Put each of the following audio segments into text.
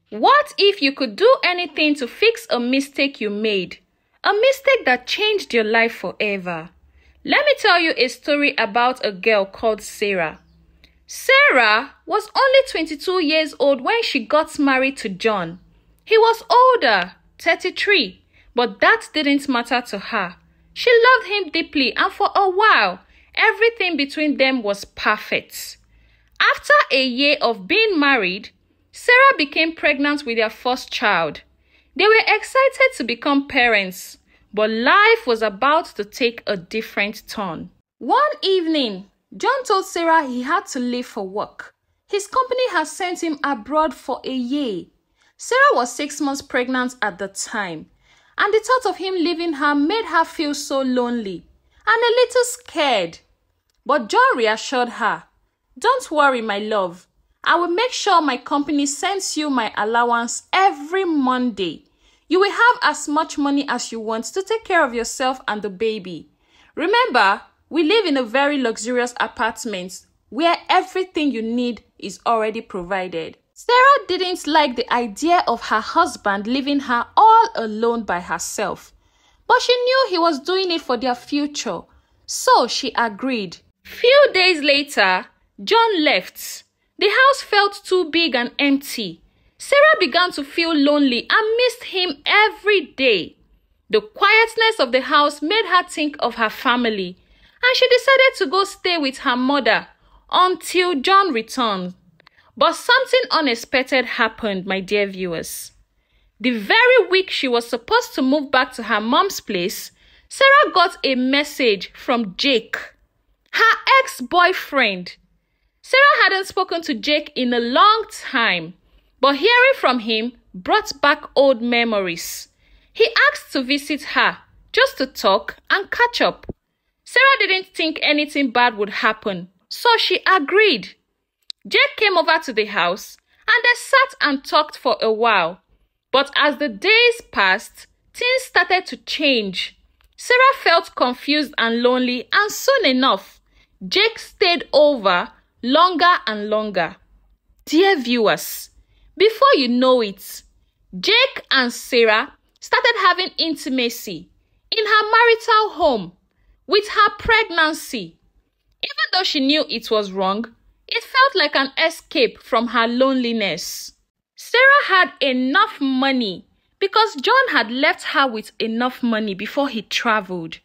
What if you could do anything to fix a mistake you made? A mistake that changed your life forever. Let me tell you a story about a girl called Sarah. Sarah was only 22 years old when she got married to John. He was older, 33, but that didn't matter to her. She loved him deeply, and for a while, everything between them was perfect. After a year of being married, Sarah became pregnant with their first child. They were excited to become parents, but life was about to take a different turn. One evening, John told Sarah he had to leave for work. His company had sent him abroad for a year. Sarah was 6 months pregnant at the time, and the thought of him leaving her made her feel so lonely and a little scared. But John reassured her, "Don't worry, my love. I will make sure my company sends you my allowance every Monday. You will have as much money as you want to take care of yourself and the baby. Remember, we live in a very luxurious apartment where everything you need is already provided." Sarah didn't like the idea of her husband leaving her all alone by herself, but she knew he was doing it for their future, so she agreed. Few days later, John left. The house felt too big and empty. Sarah began to feel lonely and missed him every day. The quietness of the house made her think of her family, and she decided to go stay with her mother until John returned. But something unexpected happened, my dear viewers. The very week she was supposed to move back to her mom's place, Sarah got a message from Jake, her ex-boyfriend. Sarah hadn't spoken to Jake in a long time, but hearing from him brought back old memories. He asked to visit her, just to talk and catch up. Sarah didn't think anything bad would happen, so she agreed. Jake came over to the house, and they sat and talked for a while. But as the days passed, things started to change. Sarah felt confused and lonely, and soon enough, Jake stayed over longer and longer. Dear viewers, before you know it, Jake and Sarah started having intimacy in her marital home with her pregnancy. Even though she knew it was wrong, it felt like an escape from her loneliness. Sarah had enough money because John had left her with enough money before he traveled.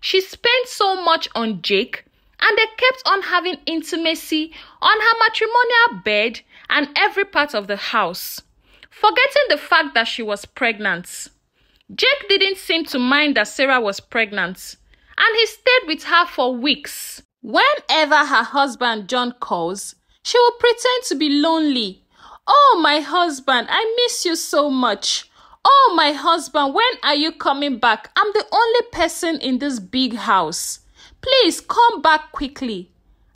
She spent so much on Jake, and they kept on having intimacy on her matrimonial bed and every part of the house, forgetting the fact that she was pregnant. Jake didn't seem to mind that Sarah was pregnant, and he stayed with her for weeks. Whenever her husband John calls, she will pretend to be lonely. "Oh, my husband, I miss you so much. Oh, my husband, when are you coming back? I'm the only person in this big house. Please come back quickly."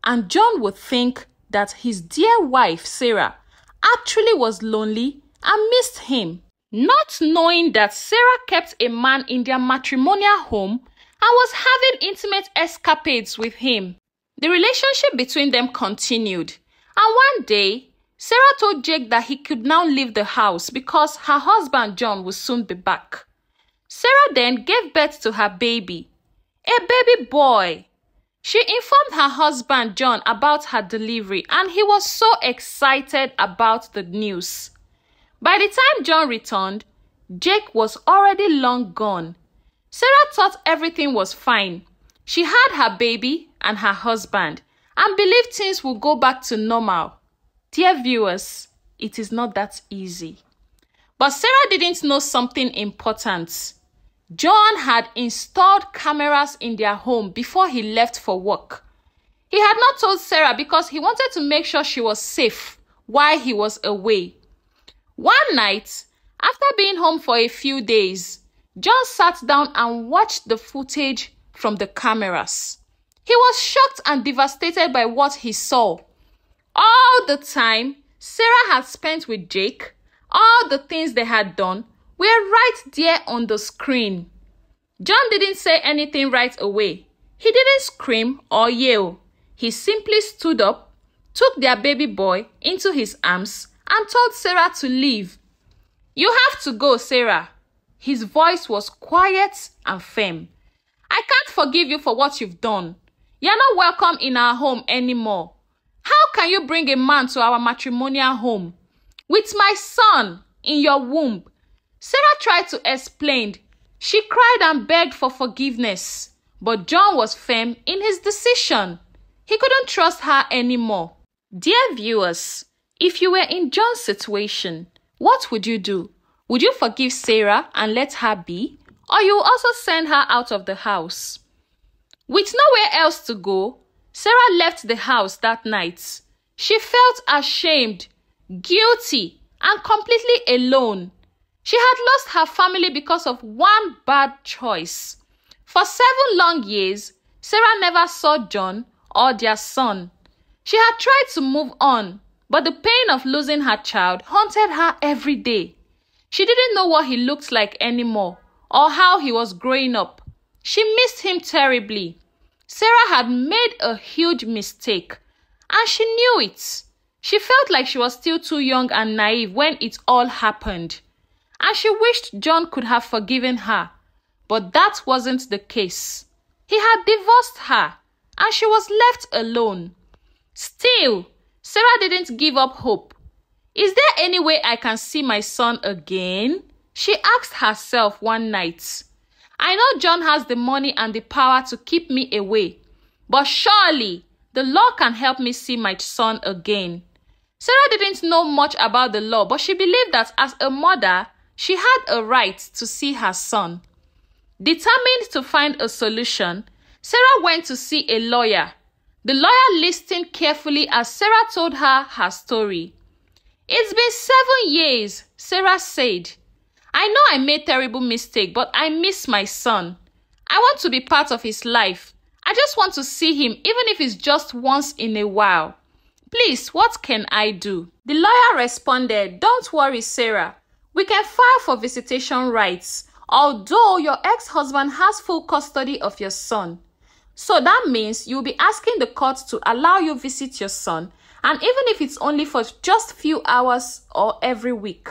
And John would think that his dear wife, Sarah, actually was lonely and missed him, not knowing that Sarah kept a man in their matrimonial home and was having intimate escapades with him. The relationship between them continued, and one day, Sarah told Jake that he could now leave the house because her husband John would soon be back. Sarah then gave birth to her baby, a baby boy. She informed her husband John about her delivery, and he was so excited about the news. By the time John returned, Jake was already long gone. Sarah thought everything was fine. She had her baby and her husband and believed things would go back to normal. Dear viewers, it is not that easy. But Sarah didn't know something important. John had installed cameras in their home before he left for work. He had not told Sarah because he wanted to make sure she was safe while he was away. One night, after being home for a few days, John sat down and watched the footage from the cameras. He was shocked and devastated by what he saw. All the time Sarah had spent with Jake, all the things they had done, were right there on the screen. John didn't say anything right away. He didn't scream or yell. He simply stood up, took their baby boy into his arms, and told Sarah to leave. You have to go, Sarah. His voice was quiet and firm. I can't forgive you for what you've done. You're not welcome in our home anymore. How can you bring a man to our matrimonial home with my son in your womb? Sarah tried to explain. She cried and begged for forgiveness, but John was firm in his decision. He couldn't trust her anymore. Dear viewers, if you were in John's situation, what would you do? Would you forgive Sarah and let her be? Or you will also send her out of the house? With nowhere else to go, Sarah left the house that night. She felt ashamed, guilty, and completely alone. She had lost her family because of one bad choice. For 7 long years, Sarah never saw John or their son. She had tried to move on, but the pain of losing her child haunted her every day. She didn't know what he looked like anymore or how he was growing up. She missed him terribly. Sarah had made a huge mistake, and she knew it. She felt like she was still too young and naive when it all happened, and she wished John could have forgiven her, but that wasn't the case. He had divorced her, and she was left alone. Still, Sarah didn't give up hope. Is there any way I can see my son again? She asked herself one night. I know John has the money and the power to keep me away, but surely the law can help me see my son again. Sarah didn't know much about the law, but she believed that as a mother, she had a right to see her son. Determined to find a solution, Sarah went to see a lawyer. The lawyer listened carefully as Sarah told her her story. It's been 7 years, Sarah said. I know I made terrible mistake, but I miss my son. I want to be part of his life. I just want to see him, even if it's just once in a while. Please, what can I do? The lawyer responded, Don't worry, Sarah. We can file for visitation rights, although your ex-husband has full custody of your son. So that means you'll be asking the court to allow you visit your son, and even if it's only for just few hours or every week.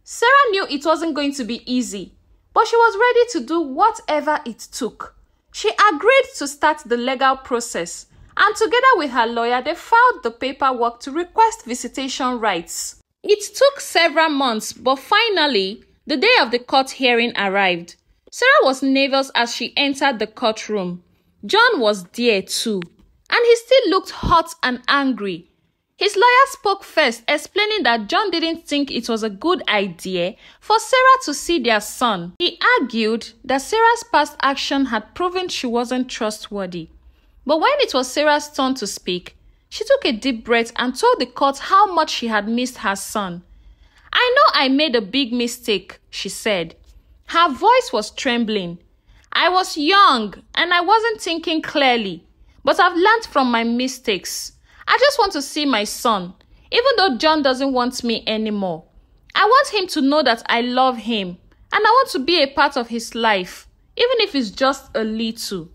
Sarah knew it wasn't going to be easy, but she was ready to do whatever it took. She agreed to start the legal process, and together with her lawyer, they filed the paperwork to request visitation rights. It took several months, but finally, the day of the court hearing arrived. Sarah was nervous as she entered the courtroom. John was there too, and he still looked hot and angry. His lawyer spoke first, explaining that John didn't think it was a good idea for Sarah to see their son. He argued that Sarah's past action had proven she wasn't trustworthy. But when it was Sarah's turn to speak, she took a deep breath and told the court how much she had missed her son. I know I made a big mistake, she said. Her voice was trembling. I was young and I wasn't thinking clearly, but I've learned from my mistakes. I just want to see my son, even though John doesn't want me anymore. I want him to know that I love him, and I want to be a part of his life, even if it's just a little.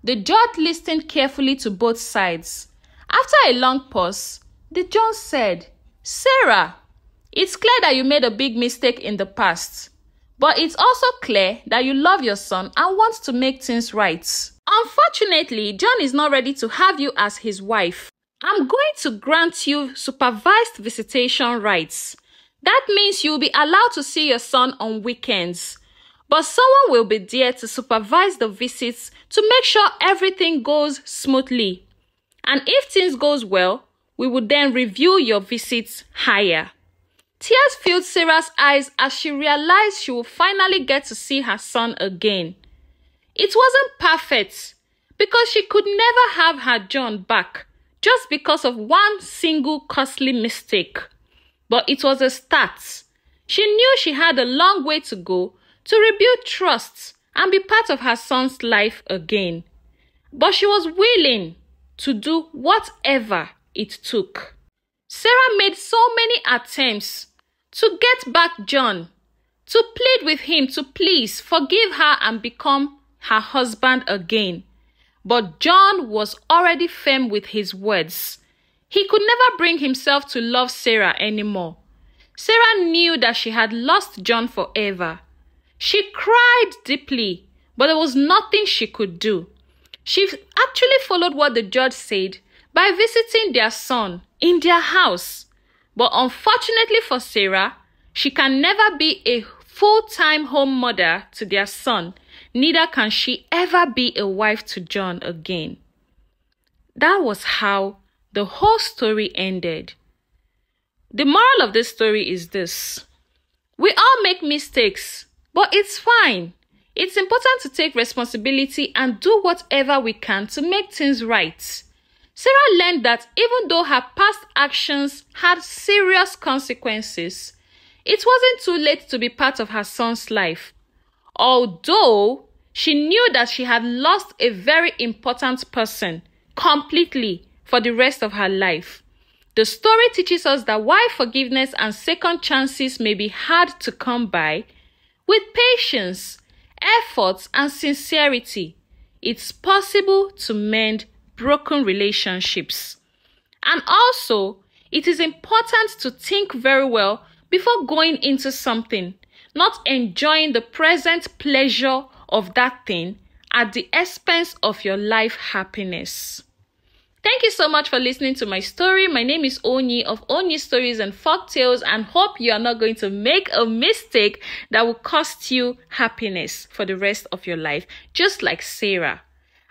The judge listened carefully to both sides. After a long pause, the judge said, Sarah, it's clear that you made a big mistake in the past, but it's also clear that you love your son and want to make things right. Unfortunately, John is not ready to have you as his wife. I'm going to grant you supervised visitation rights. That means you'll be allowed to see your son on weekends, but someone will be there to supervise the visits to make sure everything goes smoothly. And if things goes well, we will then review your visits higher. Tears filled Sarah's eyes as she realized she would finally get to see her son again. It wasn't perfect, because she could never have her John back just because of one single costly mistake. But it was a start. She knew she had a long way to go to rebuild trust and be part of her son's life again. But she was willing to do whatever it took. Sarah made so many attempts to get back John, to plead with him to please forgive her and become her husband again. But John was already firm with his words. He could never bring himself to love Sarah anymore. Sarah knew that she had lost John forever. She cried deeply, but there was nothing she could do. She actually followed what the judge said by visiting their son in their house. But unfortunately for Sarah, she can never be a full-time home mother to their son. Neither can she ever be a wife to John again. That was how the whole story ended. The moral of this story is this: we all make mistakes, but it's fine. It's important to take responsibility and do whatever we can to make things right. Sarah learned that even though her past actions had serious consequences, it wasn't too late to be part of her son's life. Although she knew that she had lost a very important person completely for the rest of her life. The story teaches us that while forgiveness and second chances may be hard to come by, with patience, effort, and sincerity, it's possible to mend broken relationships. And also, it is important to think very well before going into something, not enjoying the present pleasure of that thing at the expense of your life happiness. Thank you so much for listening to my story. My name is Onyi of Onyi Stories and Folktales, and hope you are not going to make a mistake that will cost you happiness for the rest of your life, just like Sarah.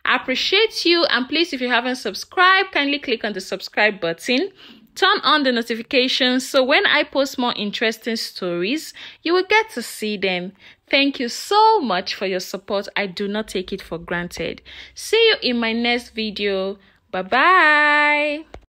I appreciate you, and please, if you haven't subscribed, kindly click on the subscribe button. Turn on the notifications so when I post more interesting stories, you will get to see them. Thank you so much for your support. I do not take it for granted. See you in my next video. Bye-bye.